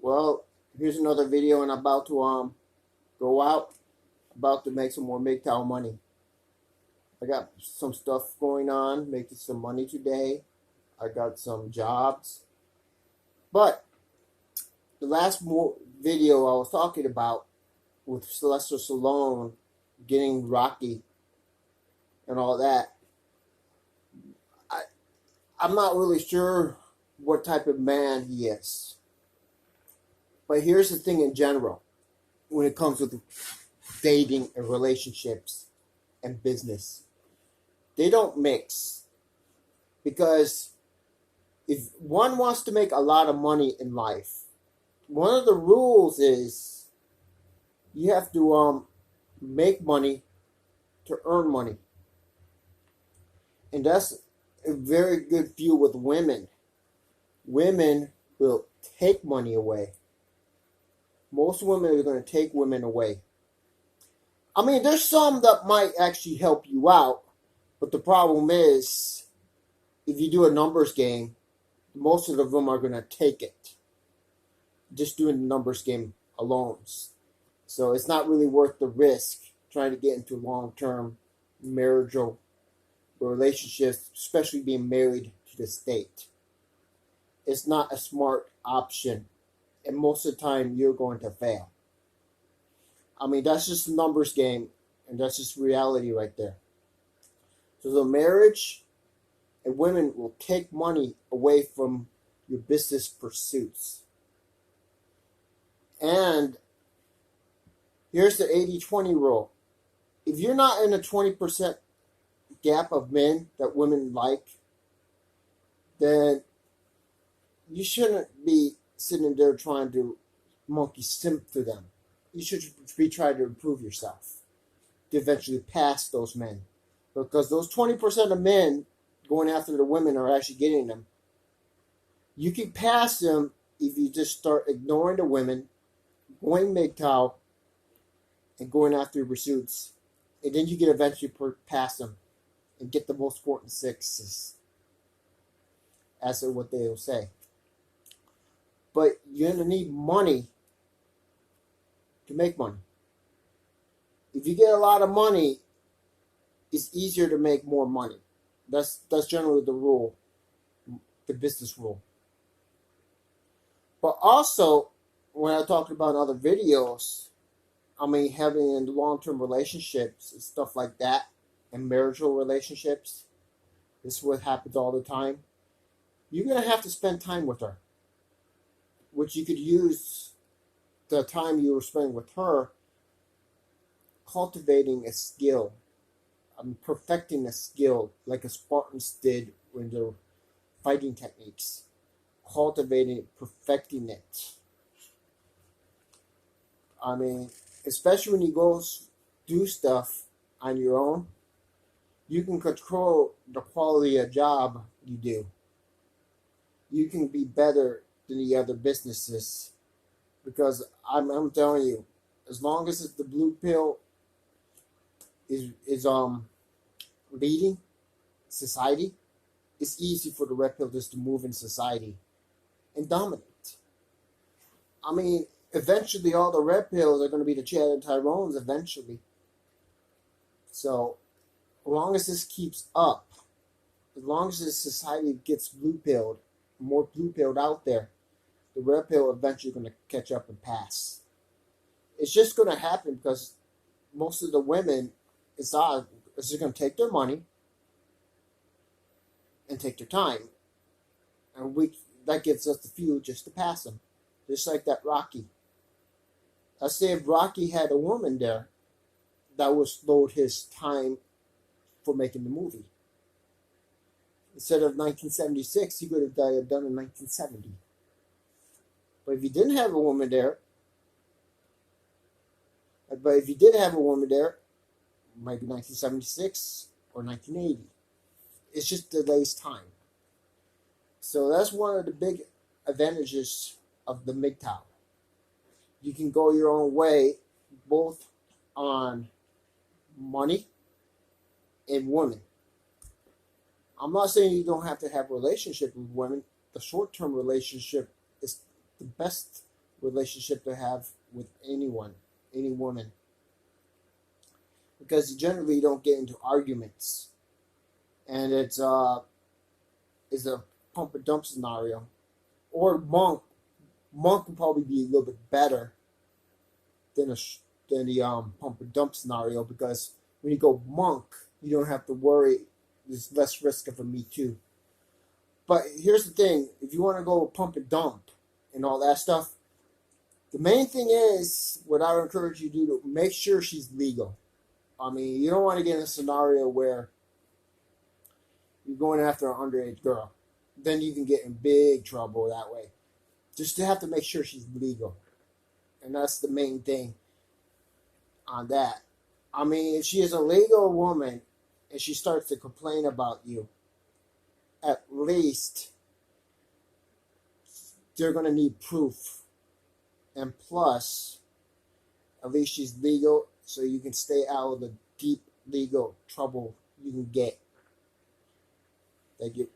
Well, here's another video, and I'm about to go out, about to make some more MGTOW money. I got some stuff going on, making some money today. I got some jobs, but the last video I was talking about with Sylvester Stallone getting Rocky and all that, I I'm not really sure what type of man he is. But here's the thing in general, when it comes with dating and relationships and business. They don't mix, because if one wants to make a lot of money in life, one of the rules is you have to make money to earn money. And that's a very good view with women. Women will take money away. Most women are going to take women away. I mean, there's some that might actually help you out, but the problem is, if you do a numbers game, most of them are going to take it. Just doing the numbers game alone. So it's not really worth the risk trying to get into long-term marital relationships, especially being married to the state. It's not a smart option, and most of the time you're going to fail. I mean, that's just a numbers game, and that's just reality right there. So the marriage and women will take money away from your business pursuits. And here's the 80-20 rule. If you're not in a 20% gap of men that women like, then you shouldn't be sitting there trying to monkey simp for them. You should be trying to improve yourself to eventually pass those men. Because those 20% of men going after the women are actually getting them. You can pass them if you just start ignoring the women, going MGTOW, and going after your pursuits. And then you can eventually pass them and get the most important sixes, as to what they will say. But you're going to need money to make money. If you get a lot of money, it's easier to make more money. That's generally the rule, the business rule. But also, when I talked about in other videos, I mean, having long-term relationships and stuff like that, and marital relationships, this is what happens all the time. You're going to have to spend time with her, which you could use the time you were spending with her cultivating a skill, perfecting a skill like the Spartans did when they were fighting techniques, cultivating it, perfecting it. I mean, especially when you go do stuff on your own, you can control the quality of job you do. You can be better than the other businesses, because I'm telling you, as long as the blue pill is leading society, it's easy for the red pill just to move in society and dominate. I mean, eventually all the red pills are going to be the Chad and Tyrones eventually. So, as long as this keeps up, as long as this society gets blue pilled, more blue pilled out there, the red pill eventually going to catch up and pass. It's just going to happen because most of the women is just going to take their money and take their time, and that gives us the fuel just to pass them, just like that Rocky. Let's say if Rocky had a woman there, that would slowed his time for making the movie. Instead of 1976, he could have done in 1970. But if he didn't have a woman there, maybe 1976 or 1980. It just delays time. So that's one of the big advantages of the MGTOW. You can go your own way, both on money and women. I'm not saying you don't have to have a relationship with women. The short-term relationship is the best relationship to have with anyone, any woman, because you generally don't get into arguments, and it's a pump and dump scenario. Or Monk would probably be a little bit better than than the pump and dump scenario, because when you go Monk, you don't have to worry. There's less risk of a Me Too. But here's the thing: if you want to go pump and dump and all that stuff, the main thing is what I would encourage you to do to make sure she's legal. I mean, you don't want to get in a scenario where you're going after an underage girl. Then you can get in big trouble that way. Just to have to make sure she's legal. And that's the main thing on that. I mean, if she is a legal woman and she starts to complain about you, at least they're going to need proof. And plus, at least she's legal, so you can stay out of the deep legal trouble you can get. Thank you.